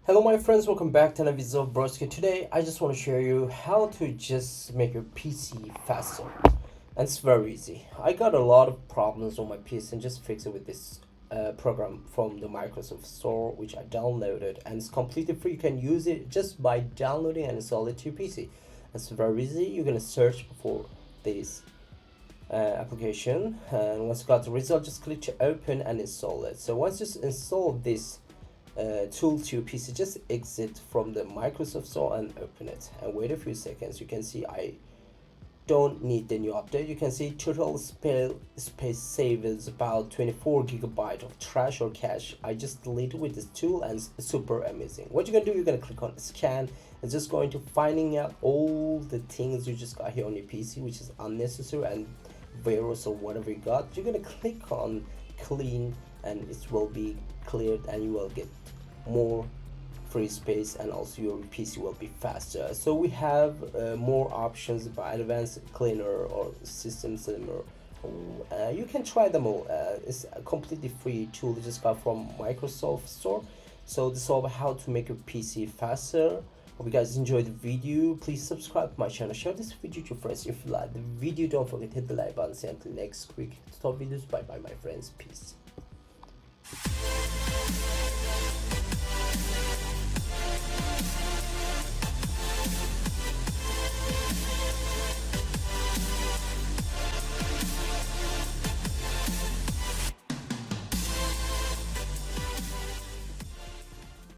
Hello my friends, welcome back to another video of Broski. Today I just want to share you how to just make your PC faster. And it's very easy. I got a lot of problems on my PC and just fix it with this program from the Microsoft Store which I downloaded, and it's completely free. You can use it just by downloading and install it to your PC. It's very easy. You're gonna search for this application, and once you got the result, just click to open and install it. So once you install this tool to your PC, just exit from the Microsoft Store and open it and wait a few seconds. You can see I don't need the new update. You can see total space saved is about 24 gigabyte of trash or cache. I just deleted with this tool and it's super amazing. What you're gonna do, you're gonna click on scan. It's just going to finding out all the things you just got here on your PC which is unnecessary and virus or whatever you got. You're gonna click on clean and it will be cleared and you will get more free space, and also your PC will be faster. So we have more options by advanced cleaner or system slimmer. You can try them all. It's a completely free tool. You just got from Microsoft Store. So this is all about how to make your PC faster. Hope you guys enjoyed the video. Please subscribe to my channel, share this video to your friends. If you like the video, don't forget to hit the like button. See you until next quick top videos. Bye bye my friends, peace.